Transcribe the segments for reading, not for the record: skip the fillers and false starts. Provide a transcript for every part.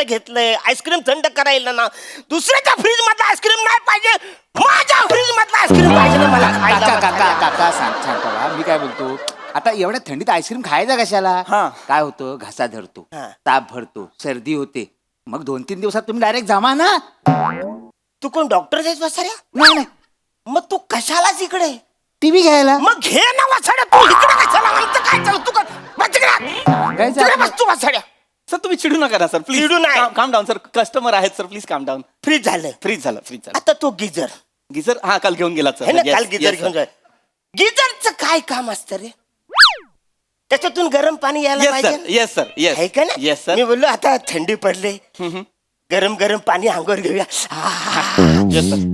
घेतलंय आईस्क्रीम थंड करायला ना. दुसऱ्याच्या फ्रीज मधला आईस्क्रीम नाही पाहिजे, माझ्या फ्रीज मधला आईस्क्रीम पाहिजे ना मला खायला. काका काका काका सांग बाबा, मी काय बोलतो, आता एवढ्या थंडीत आईस्क्रीम खायचा कशाला? काय होतं, घसा धरतो, ताप भरतो, सर्दी होते, मग 2-3 दिवसात तुम्ही डायरेक्ट जमा ना. तू कोण डॉक्टर आहेस वसाड्या? नाही नाही, मग तू कशालाच इकडे? टीव्ही घ्यायला. मग घे ना वसाड्या, तू इकडे कशाला? आमचं काय चालू? तू बस तू वसाड्या. सर तुम्ही चिडू नका ना सर, प्लीज. चिडू नाही. काम डाऊन सर, कस्टमर आहेत सर, प्लीज काम डाऊन. फ्रीज झालं. फ्रीज झालं. आता तो गिजर गिझर हा काल घेऊन गेला है ना, सर. काल गिजर घेऊन जाय. गिजरचं काय काम असतं रे? त्याच्यातून गरम पाणी यायला पाहिजे. येस सर, येस आहे का ना? Yes sir. मी बोललो आता थंडी पडले, गरम गरम पाणी अंगावर घेऊया.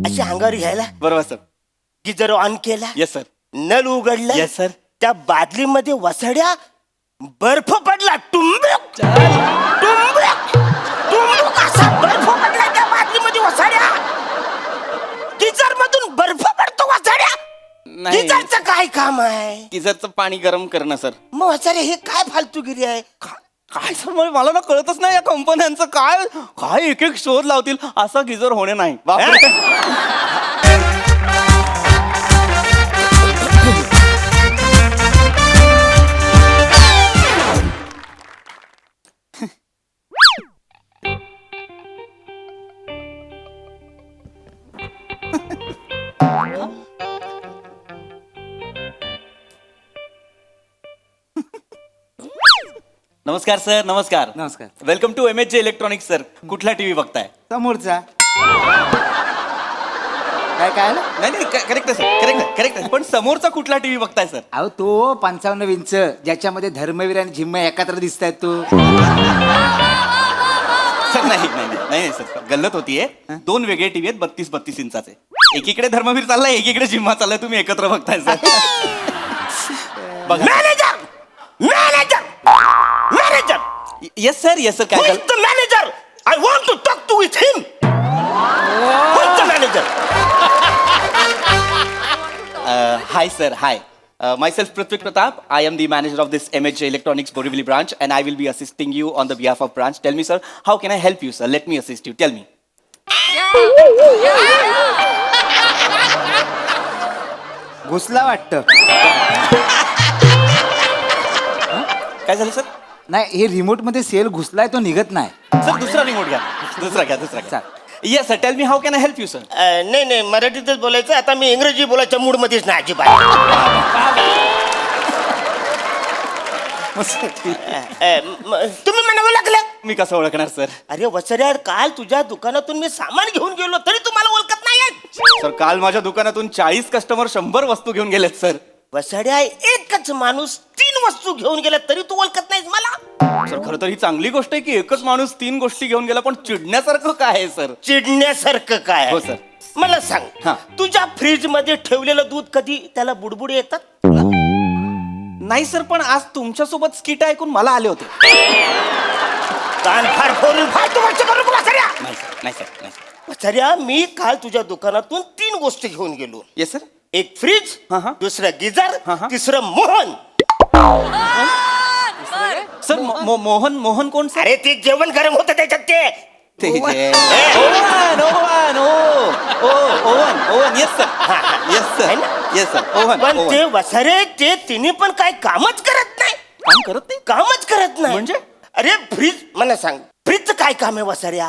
अशी अंगावर घ्यायला बरोबर सर. गिजर ऑन केला, येस सर. नल उघडला. Yes sir. त्या बादलीमध्ये वसड्या बर्फ पडला. टुंबुक टुंबुक टुंबुक असा बर्फ पडला त्या बादलीमध्ये वसड्या. गिजर मधून बर्फ पडतो वसड्या. नाही, गिजरचं काय काम आहे? गिझरचं पाणी गरम करणं सर. मग वसड्या हे काय फालतूगिरी आहे? काय सर, मला ना कळतच नाही या कंपन्यांचं काय काय एक एक शोध लावतील, असा गिझर होणे नाही. बापरे. नमस्कार सर. नमस्कार. नमस्कार. Welcome to MHJ electronics sir. कुठला टीव्ही बघताय? समोरचा. काय आलं? नाही करेक्ट सर, करेक्ट. पण समोरचा कुठला टीव्ही बघताय सर? अहो तो 55 इंच ज्याच्यामध्ये धर्मवीर आणि झिम्मा एकत्र दिसत आहेत तो. सर नाही सर, गल्लत होतीये. 2 वेगळे टीव्ही आहेत, 32 इंचाचे. एकीकडे धर्मवीर चाललाय, एकीकडे जिम्मा चाललाय, तुम्ही एकत्र बघताय sir. Manager manager manager. Yes sir. काय Who is the manager? I want to talk to with him. Who is the manager? Hi sir, hi. Myself Prithvik Pratap. I am the manager of this MHJ Electronics Borivali branch, and I will be assisting you on the behalf of branch. Tell me sir, how can I help you sir? Let me assist you. Tell me. घुसला वाटतं. काय झालं sir? नाही, हे remote मध्ये sale घुसलाय, तो निघत नाही. सर दुसरा रिमोट घ्या. दुसरा घ्या. Yes sir, tell me how can I help you sir? नाही मराठीतच बोलायचं. आता मी इंग्रजी बोलायच्या मूड मध्येच नाही अजिबात. तुम्ही म्हणावं लागलं. मी कसं ओळखणार सर? अरे वसऱ्या, काल तुझ्या दुकानातून मी सामान घेऊन गेलो तरी तुम्हाला ओळखत नाही. सर काल माझ्या दुकानातून 40 कस्टमर 100 वस्तू घेऊन गेलेत सर. वसड्या, एकच माणूस 3 वस्तू घेऊन गेला तरी तू ओळखत नाहीस मला. सर खरं तर ही चांगली गोष्ट आहे की एकच माणूस 3 गोष्टी घेऊन गेला, पण चिडण्यासारखं काय आहे सर? चिडण्यासारखं काय आहे? हो सर. मला सांग, हा. तुझ्या फ्रीज मध्ये ठेवलेलं दूध कधी त्याला बुडबुडे येतात? नाही सर, पण आज तुमच्यासोबत स्किट ऐकून मला आले होते. कान फार फोडून फालतू गोष्ट करू नका वसऱ्या. नाही सर. वसऱ्या, मी काल तुझ्या दुकानातून 3 गोष्टी घेऊन गेलो. Yes sir. एक फ्रीज, हा. दुसरं गिजर, हा. तिसरं मोहन. सर मोहन कोण सर? अरे ते जेवण गरम होतं त्याच्यात ते. पण ते वसरे ते तिने पण काय कामच करत नाही. कामच करत नाही म्हणजे? अरे फ्रीज, मला सांग, फ्रीजचं काय काम आहे वसऱ्या?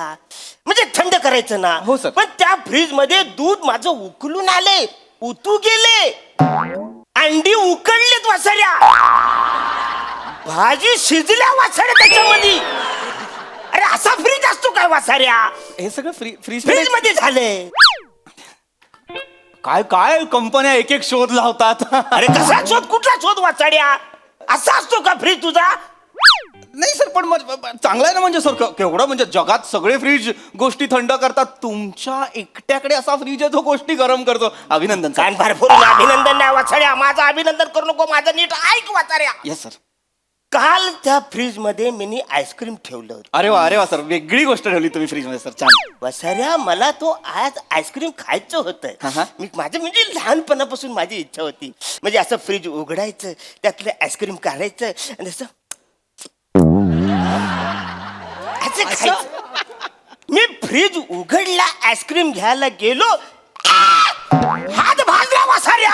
म्हणजे थंड करायचं ना. हो, सर. पण त्या फ्रीज मध्ये दूध माझं उकलून आले, उतू गेले, अंडी उकडलेत वसऱ्या, भाजी शिजल्या वसऱ्या त्याच्यामध्ये. अरे असा फ्रीज असतो काय वसऱ्या? हे सगळं फ्रीज फ्रीज मध्ये झाले. काय कंपन्या एक एक शोध लावतात. अरे कसा शोध, कुठला शोध वसऱ्या? असा असतो का फ्रीज तुझा? नाही सर, पण चांगलं आहे ना. म्हणजे सर केवढं, म्हणजे जगात सगळे फ्रीज गोष्टी थंड करतात, तुमच्या एकट्याकडे असा फ्रीज आहे जो गोष्टी गरम करतो. अभिनंदन सर. कान भरपूर अभिनंदन नाही वसऱ्या. माझं अभिनंदन करू नको, माझं नीट ऐक वसऱ्या. Yes sir. काल त्या फ्रीज मध्ये मी आईस्क्रीम ठेवलं होतं. अरे वा सर, वेगळी गोष्ट ठेवली तुम्ही फ्रीज मध्ये सर. छान. वसऱ्या, मला तो आज आईस्क्रीम खायचं हा. होतं. मी माझं म्हणजे लहानपणापासून माझी इच्छा होती. म्हणजे असं फ्रीज उघडायचं, त्यातलं आईस्क्रीम काढायचं आणि असं खायचं. फ्रीज उघडला आईस्क्रीम घ्यायला गेलो हात भाजला वसाऱ्या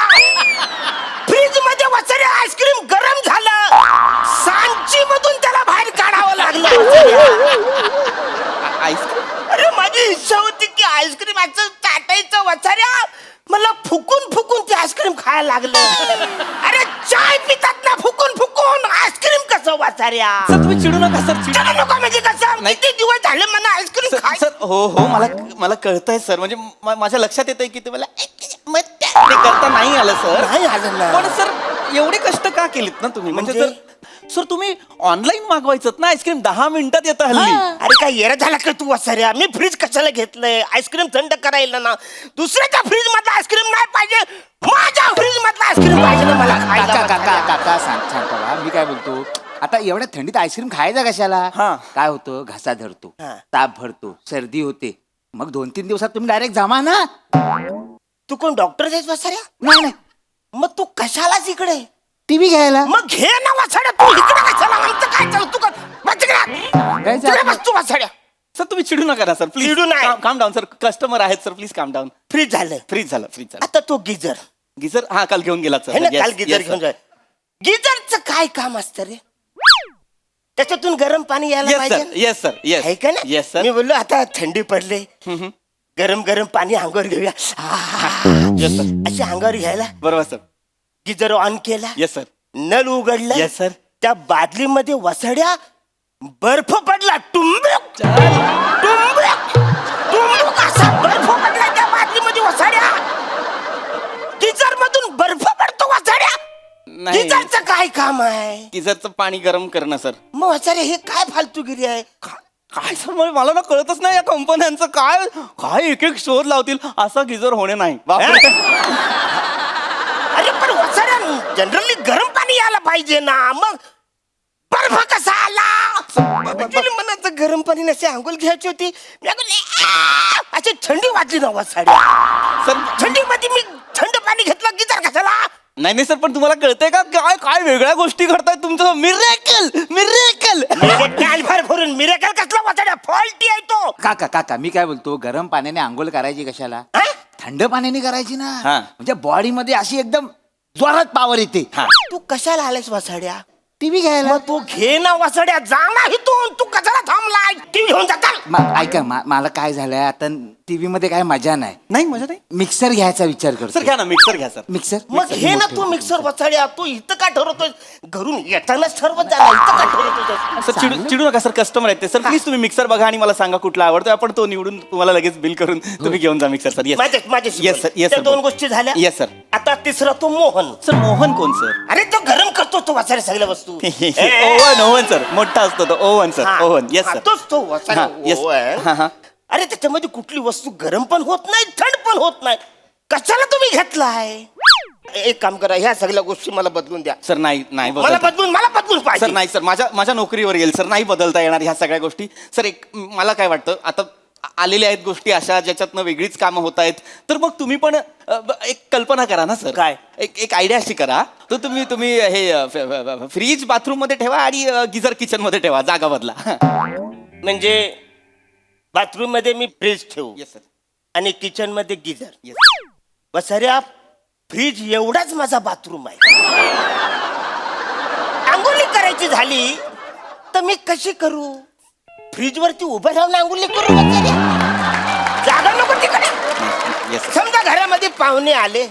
फ्रीज मध्ये वसाऱ्या आईस्क्रीम गरम झालं सांची मधून त्याला बाहेर काढावं लागलं आईस्क्रीम अरे माझी इच्छा होती की आईस्क्रीम असं चाटायचं वसाऱ्या मला फुकून फुकून ते आईस्क्रीम खायला लागलं अरे चाय पितात ना फुकून फुकून आईस्क्रीम कसं वसाऱ्या सर तुम्ही चिडू नका सर चिडू चला नको म्हणजे कसं नाही. किती दिवस झाले मला आईस्क्रीम सर खाय सर, हो मला कळतंय सर म्हणजे माझ्या लक्षात येतंय की तुम्हाला ते करता नाही आलं सर नाही आलं ना. पण सर एवढे कष्ट का केलेत ना तुम्ही म्हणजे म्हणजे? सर तुम्ही ऑनलाईन मागवायचं ना आईस्क्रीम 10 मिनिटात येतं हल्ली अरे काय येरा झाला का तू वसाऱ्या मी फ्रीज कशाला घेतलंय आईस्क्रीम थंड करायला ना दुसऱ्याच्या फ्रीज मधला आईस्क्रीम नाही पाहिजे माझ्या फ्रीज मधला आईस्क्रीम पाहिजे ना मला खायला काका काका वसाऱ्या. काका शांत व्हा मी काय बोलतो आता एवढ्या थंडीत आईस्क्रीम खायचा कशाला हा. काय होतं घसा धरतो हा. ताप भरतो सर्दी होते मग 2-3 दिवसात तुम्ही डायरेक्ट जमा ना तू कोण डॉक्टर आहेस वसाऱ्या नाही नाही मग तू कशालाच इकडे टीव्ही घ्यायला मग घे ना वसाड्या तू इकडे कशाला आमचं काय चालू तू सांगायचं तिकडे आपलं. बस तू वसाड्या सर तुम्ही चिडू नका ना सर प्लीज चिडू नाही. काम डाऊन सर कस्टमर आहेत सर प्लीज काम डाऊन फ्रीज झालं फ्रीज झालं आता तो गिजर गिझर हा काल घेऊन गेला है ना सर काल गिजर घेऊन जाय गिजरचं काय काम असतं रे त्याच्यातून गरम पाणी यायला पाहिजे येस सर येस आहे का ना येस सर मी बोललो आता थंडी पडले गरम गरम पाणी अंगावर घेऊया येस सर अशी अंगावर घ्यायला बरोबर सर गिजर ऑन केला येस सर नल उघडला Yes, sir. त्या बादलीमध्ये वसड्या बर्फ पडला टुंबुक टुंबुक टुंबुक असा बर्फ पडला त्या बादलीमध्ये वसड्या गिजर मधून बर्फ पडतो वसड्या नाही गिजरचं काय काम आहे गिझरचं पाणी गरम करणं सर मग वसड्या हे काय फालतूगिरी आहे काय सर मला ना कळतच नाही या कंपन्यांचं काय काय एक एक शोध लावतील असा गिझर होणे नाही बापरे. अरे पण वसड्या जनरली गरम पाणी यायला पाहिजे ना मग बर्फ कसा आला Actually मनाचं गरम पाणी नसे आंघोळ घ्यायची होती मी अशी थंडी वाजली ना वसाड्या सर थंडीमध्ये मी थंड पाणी घेतलं गिजर कशाला नाही नाही सर पण तुम्हाला कळतंय का काय काय वेगळ्या गोष्टी घडतायत तुमचं मिरेकल मिरेकल मिरेकल भर भरून मिरेकल कसला वसाड्या फॉल्टी आहे तो काका काका मी काय बोलतो गरम पाण्याने आंघोळ करायची कशाला हा? थंड पाण्याने करायची ना हा. म्हणजे बॉडी मध्ये अशी एकदम जोरात पावर येते तू कशाला आलायस वसाड्या टीव्ही घ्यायला मग तू घे ना वसाड्या जा ना इथून तू कशाला थांबलाय टीव्ही घेऊन जाताल ऐका मला काय झालंय आता टीव्ही मध्ये काय मजा नाही नाही मजा नाही मिक्सर घ्यायचा विचार करतो सर घ्या ना मिक्सर घ्या सर मिक्सर मग घे ना तू मिक्सर वसाड्या तू इथं का ठरवतोय घरून येतानाच ठरवत जा ना, इथं का ठरवतोय सर चिडू नका सर कस्टमर आहेत ते सर प्लीज तुम्ही मिक्सर बघा आणि मला सांगा कुठला आवडतो आपण तो निवडून तुम्हाला लगेच बिल करून तुम्ही घेऊन जा मिक्सर सर येस माझ्याशी येस सर येस त्या सर दोन गोष्टी झाल्या येस सर आता तिसरा तो मोहन सर मोहन कोण सर अरे तो गरम करतो तो वसाड्या सगळ्या वस्तू ओव्हन ओव्हन सर मोठा असतो तो ओव्हन सर हा, ओव्हन येस हा, सर तोच तो वसाड्या हा, yes. ओव्हन. हा, हा. अरे त्याच्यामध्ये कुठली वस्तू गरम पण होत नाही थंड पण होत नाही कशाला तुम्ही घेतलाय एक काम करा ह्या सगळ्या गोष्टी मला बदलून द्या सर नाही नाही मला बदलता. बदलून सर पाहिजे नाही सर माझ्या नोकरीवर येईल सर नाही बदलता येणार ह्या सगळ्या गोष्टी सर एक मला काय वाटतं आता आलेल्या आहेत गोष्टी अशा ज्याच्यातनं वेगळीच कामं होत आहेत तर मग तुम्ही पण एक कल्पना करा ना सर काय? एक आयडिया अशी करा तर तुम्ही हे फ्रीज बाथरूम मध्ये ठेवा आणि गिझर किचन मध्ये ठेवा जागा बदला म्हणजे बाथरूम मध्ये मी फ्रीज ठेवू येस सर आणि किचन मध्ये गिझर येस वसाऱ्या फ्रीज एवढाच माझा बाथरूम आहे आंघोळी करायची झाली तर मी कशी करू फ्रीज वरती उभं राहून आंघोळी करू वसाऱ्या? जागा नको तिकडे येस सर समजा घरामध्ये पाहुणे आले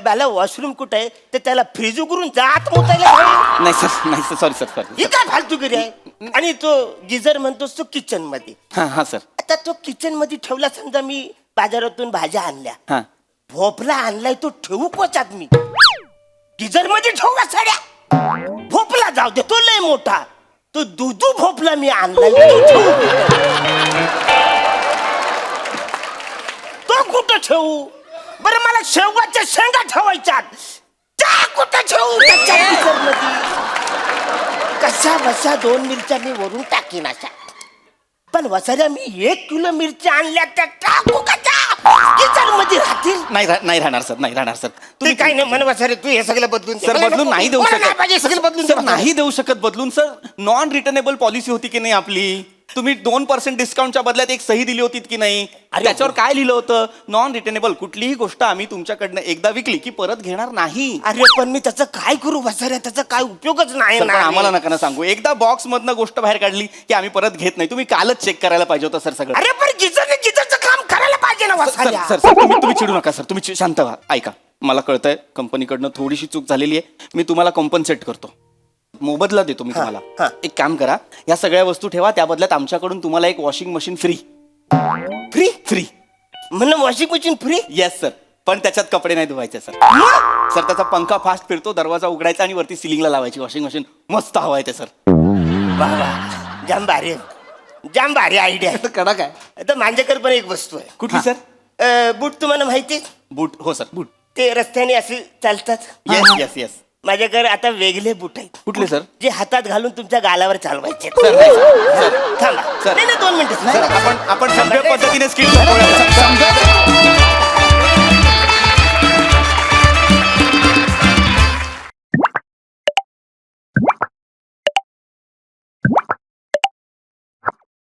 बाला वॉशरूम कुठे आहे तर त्याला फ्रीज उघडून जात मुतायला हवं. नाही सर सॉरी सर सॉरी ही काय फालतूगिरी आहे आणि तो गिझर म्हणतोस तो किचन मध्ये हां सर आता तो किचन मध्ये ठेवला समजा मी बाजारातून भाज्या आणल्या हां भोपला आणलाय तो ठेवू कोचात मी गिझर मध्ये ठेवू का साड्या भोपला जाऊ दे तो लय मोठा तो दुधू भोपला मी आणलाय तो ठेवू तो कुठं ठेवू बरं मला शेवगाच्या शेंगा ठेवायच्यात त्या कुठं ठेवू त्याच्या गिझर मध्ये कशा बशा 2 मिरच्या मी वरून टाकीन अशा पण वसाऱ्या मी 1 किलो मिरच्या आणल्या त्या टाकू गिझर मध्ये राहतील नाही राहणार सर नाही राहणार सर तुम्ही काय नाही म्हण वसारे तू हे सगळं बदलून दे. सर बदलून नाही देऊ मला शकत पाहिजे सगळं बदलून सर दे. नाही देऊ शकत बदलून सर नॉन रिटर्नेबल पॉलिसी होती की नाही आपली तुम्ही 2% डिस्काउंटच्या बदल्यात एक सही दिली होती की नाही? त्याच्यावर काय लिहिलं होतं? Non returnable. कुठलीही गोष्ट आम्ही तुमच्याकडनं एकदा विकली की परत घेणार नाही. अरे पण मी त्याचं काय करू वसाऱ्या, त्याचा काय उपयोगच नाही सर, पण ना. आम्हाला नका ना सांगू. एकदा बॉक्स मधनं गोष्ट बाहेर काढली की आम्ही परत घेत नाही. तुम्ही कालच चेक करायला पाहिजे होतं सर सगळं. अरे पण गिजरने गिजरचं काम करायला पाहिजे ना सर वसाऱ्या. सर सर, तुम्ही चिडू नका सर. तुम्ही शांत व्हा. ऐका, मला कळतंय कंपनीकडनं थोडीशी चूक झालेली आहे. मी तुम्हाला कॉम्पन्सेट करतो, मोबदला देतो मी तुम्हाला. हा. एक काम करा, या सगळ्या वस्तू ठेवा, त्या बदल्यात आमच्याकडून तुम्हाला एक washing machine free. Free free. म्हणून washing machine free. Yes sir. पण त्याच्यात कपडे नाही धुवायचे सर. सर त्याचा पंखा फास्ट फिरतो, दरवाजा उघडायचा आणि वरती सिलिंगला लावायची वॉशिंग मशीन. मस्त हवा आहे ते सर. वा वा, जाम भारी जाम भारी आयडिया. कडा काय आता माझ्याकडे पण एक वस्तू आहे. कुठली सर? बूट तुम्हाला माहिती? बूट. हो सर, बूट. ते रस्त्याने असे चालतात. Yes yes yes. माझ्याकडे आता वेगळे बूट आहेत. कुठले सर? जे हातात घालून तुमच्या गालावर चालवायचे. सर नाही, सर. थांबा. सर. नाही 2 मिनिटं. सर, आपण सभ्य पद्धतीने स्किल